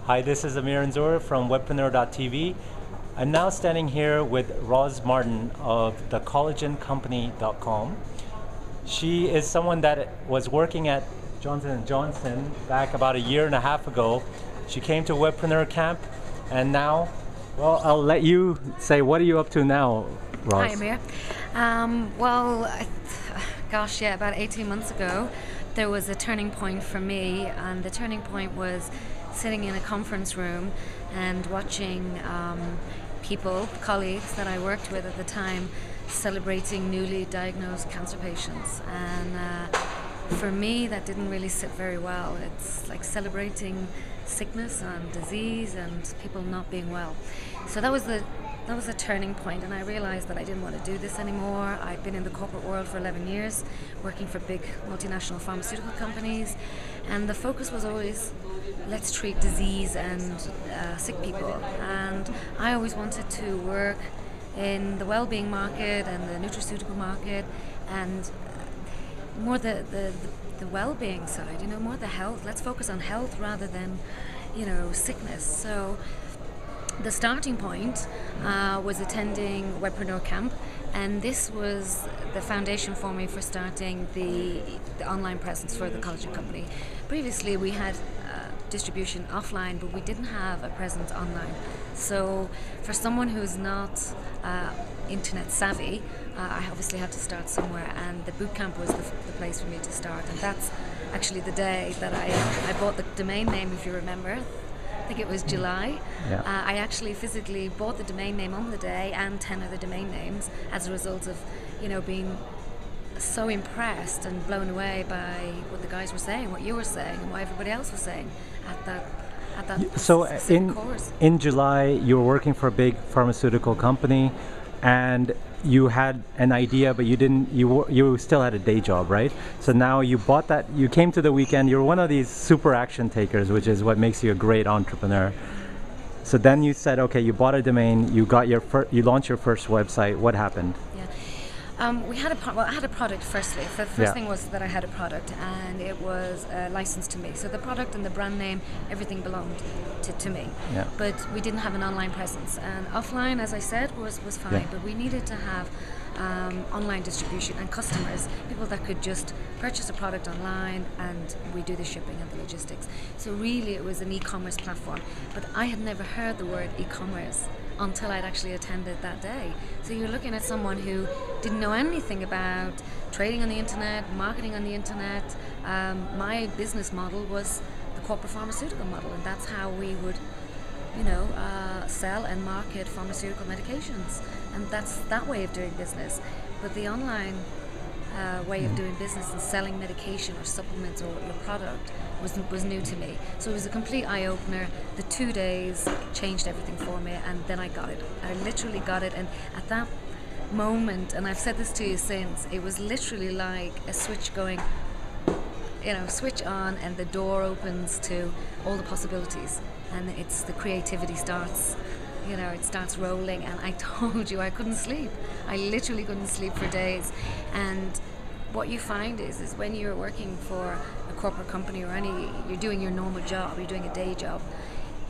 Hi, this is Amir Anzur from webpreneur.tv. I'm now standing here with Roz Martin of thecollagencompany.com. She is someone that was working at Johnson & Johnson back about a year and a half ago. She came to Webpreneur Camp, and now, well, I'll let you say, what are you up to now, Roz? Hi, Amir. About 18 months ago, there was a turning point for me, and the turning point was sitting in a conference room and watching people, colleagues that I worked with at the time, celebrating newly diagnosed cancer patients. And for me, that didn't really sit very well. It's like celebrating sickness and disease and people not being well. So that was a turning point, and I realized that I didn't want to do this anymore. I'd been in the corporate world for 11 years, working for big multinational pharmaceutical companies, and the focus was always, let's treat disease and sick people. And I always wanted to work in the well-being market and the nutraceutical market, and more the well-being side, more the health. Let's focus on health rather than, sickness. So the starting point was attending Webpreneur Camp, and this was the foundation for me for starting the online presence for the Collagen Company. Previously, we had distribution offline, but we didn't have a presence online. So for someone who's not internet savvy, I obviously had to start somewhere, and the boot camp was the place for me to start. And that's actually the day that I bought the domain name, if you remember. I think it was July. Yeah. I actually physically bought the domain name on the day and 10 other domain names as a result of, being so impressed and blown away by what the guys were saying, what you were saying, and what everybody else was saying at that So course. in July, you were working for a big pharmaceutical company, and you had an idea, but you still had a day job, right? So now you bought that, you came to the weekend, you're one of these super action takers, which is what makes you a great entrepreneur. So then you said, okay, you bought a domain, you launched your first website. What happened? I had a product firstly. The first thing was that I had a product, and it was licensed to me. So the product and the brand name, everything belonged to me. Yeah. But we didn't have an online presence. And offline, as I said, was fine. Yeah. But we needed to have online distribution and customers, people that could just purchase a product online, and we do the shipping and the logistics. So really it was an e-commerce platform. But I had never heard the word e-commerce until I'd actually attended that day. So you're looking at someone who didn't know anything about trading on the internet, marketing on the internet. My business model was the corporate pharmaceutical model, and that's how we would sell and market pharmaceutical medications, and that's that way of doing business. But the online way of doing business and selling medication or supplements or your product was new to me. So it was a complete eye-opener. The 2 days changed everything for me, and then I got it. I literally got it, and at that moment, and I've said this to you since, it was literally like a switch going, switch on, and the door opens to all the possibilities, and it's the creativity starts. It starts rolling, and I told you I couldn't sleep. I literally couldn't sleep for days. And what you find is when you're working for a corporate company or you're doing your normal job, you're doing a day job,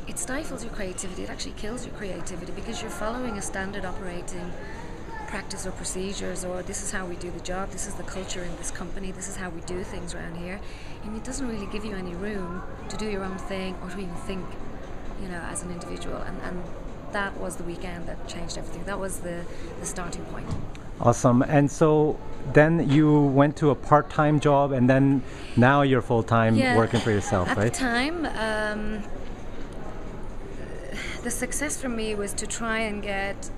it stifles your creativity. It actually kills your creativity because you're following a standard operating practice or procedures, or this is how we do the job, this is the culture in this company, this is how we do things around here, and it doesn't really give you any room to do your own thing or to even think, as an individual. And that was the weekend that changed everything. That was the starting point. Awesome. And so then you went to a part-time job, and then now you're full-time working for yourself, right? At the time, the success for me was to try and get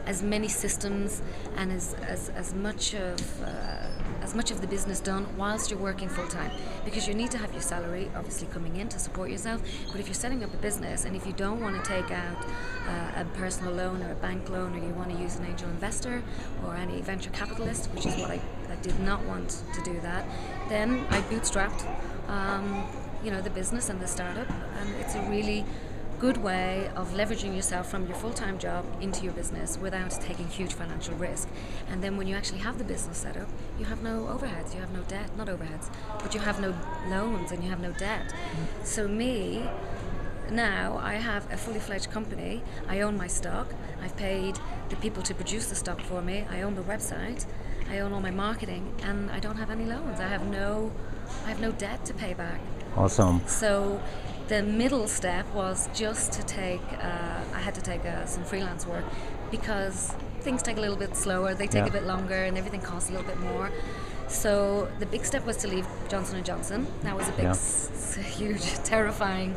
as many systems and as much of the business done whilst you're working full time, because you need to have your salary obviously coming in to support yourself. But if you're setting up a business, and if you don't want to take out a personal loan or a bank loan, or you want to use an angel investor or any venture capitalist, which is what I did not want to do that, then I bootstrapped the business and the startup, and it's a really good way of leveraging yourself from your full-time job into your business without taking huge financial risk. And then when you actually have the business set up, you have no overheads, you have no debt, not overheads, but you have no loans and you have no debt. So me, now I have a fully fledged company. I own my stock. I've paid the people to produce the stock for me. I own the website. I own all my marketing, and I don't have any loans. I have no debt to pay back. Awesome. So the middle step was just to take. I had to take some freelance work because things take a little bit slower. They take a bit longer, and everything costs a little bit more. So the big step was to leave Johnson & Johnson. That was a big, huge, terrifying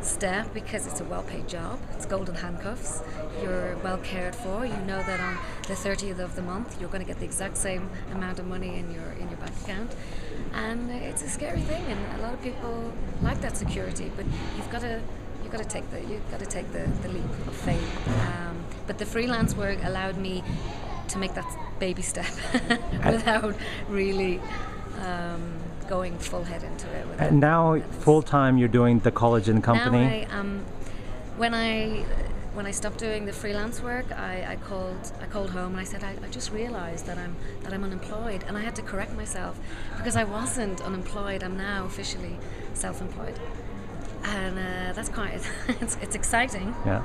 step because it's a well-paid job. It's golden handcuffs. You're well cared for. You know that on the 30th of the month you're going to get the exact same amount of money in your bank account, and it's a scary thing. And a lot of people like that security, but you've got to take the leap of faith. But the freelance work allowed me to make that baby step without really. Going full head into it. And now, full time, you're doing the Collagen Company. Now when I stopped doing the freelance work, I called home and I said I just realised that I'm unemployed, and I had to correct myself because I wasn't unemployed. I'm now officially self-employed, and that's quite it's exciting. Yeah.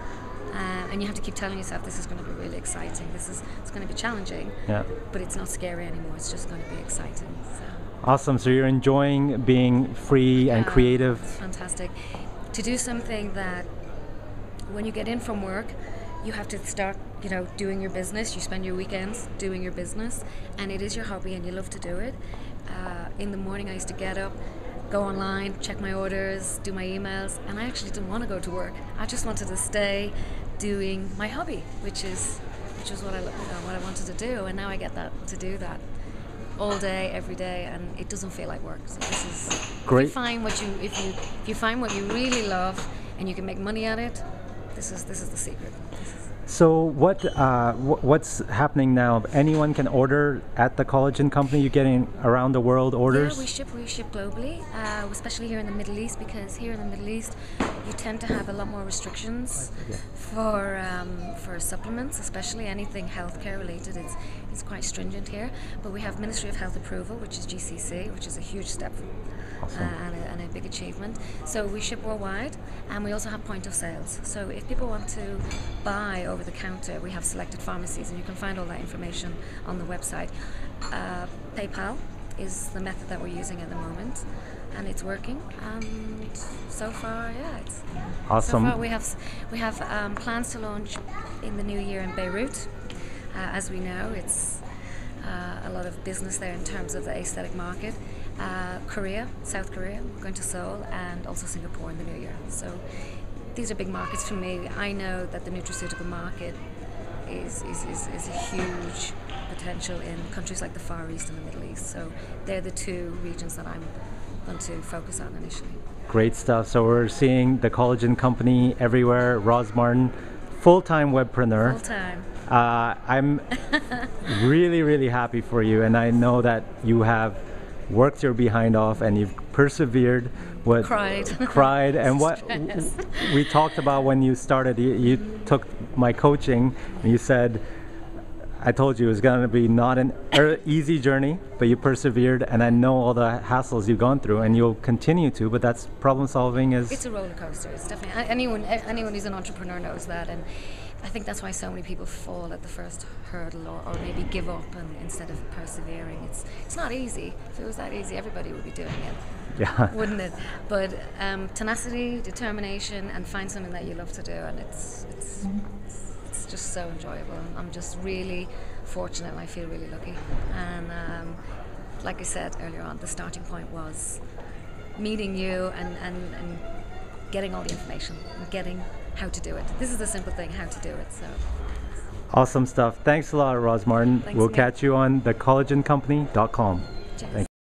And you have to keep telling yourself this is going to be really exciting. It's going to be challenging. Yeah. But it's not scary anymore. It's just going to be exciting. So. Awesome. So you're enjoying being free and creative. It's fantastic. To do something that when you get in from work, you have to start, doing your business. You spend your weekends doing your business, and it is your hobby and you love to do it. In the morning I used to get up, go online, check my orders, do my emails, and I actually didn't want to go to work. I just wanted to stay doing my hobby, which is what I wanted to do, and now I get to do that all day, every day, and it doesn't feel like work. So this is great. If you find what you really love and you can make money at it, this is the secret. So what's happening now? Anyone can order at the Collagen Company? You're getting around the world orders? Yeah, we ship globally, especially here in the Middle East, because here in the Middle East you tend to have a lot more restrictions for supplements, especially anything healthcare related. It's quite stringent here, but we have Ministry of Health approval, which is GCC, which is a huge step. Awesome. And a big achievement. So we ship worldwide, and we also have point of sales. So if people want to buy over the counter, we have selected pharmacies, and you can find all that information on the website. PayPal is the method that we're using at the moment, and it's working. And so far, it's awesome. So far we have plans to launch in the new year in Beirut. As we know, it's a lot of business there in terms of the aesthetic market. Korea, South Korea, we're going to Seoul, and also Singapore in the new year. So these are big markets for me. I know that the nutraceutical market is a huge potential in countries like the Far East and the Middle East. So they're the two regions that I'm going to focus on initially. Great stuff. So we're seeing the Collagen Company everywhere. Roz Martin, full-time webpreneur. Full-time. I'm really, really happy for you, and I know that you have worked your behind off and you've persevered. Cried and what we talked about when you started. You took my coaching and you said, I told you it was going to be not an easy journey, but you persevered, and I know all the hassles you've gone through, and you'll continue to. But that's problem solving. It's a roller coaster. It's definitely anyone who's an entrepreneur knows that, and I think that's why so many people fall at the first hurdle or maybe give up instead of persevering. It's not easy. If it was that easy, everybody would be doing it. Yeah. Wouldn't it? But tenacity, determination, and find something that you love to do, and it's just so enjoyable. I'm just really fortunate, and I feel really lucky. And like I said earlier on, the starting point was meeting you and getting all the information and getting how to do it. This is the simple thing, how to do it. So awesome stuff. Thanks a lot, Roz Martin. We'll catch you on thecollagencompany.com. Cheers. Thank you.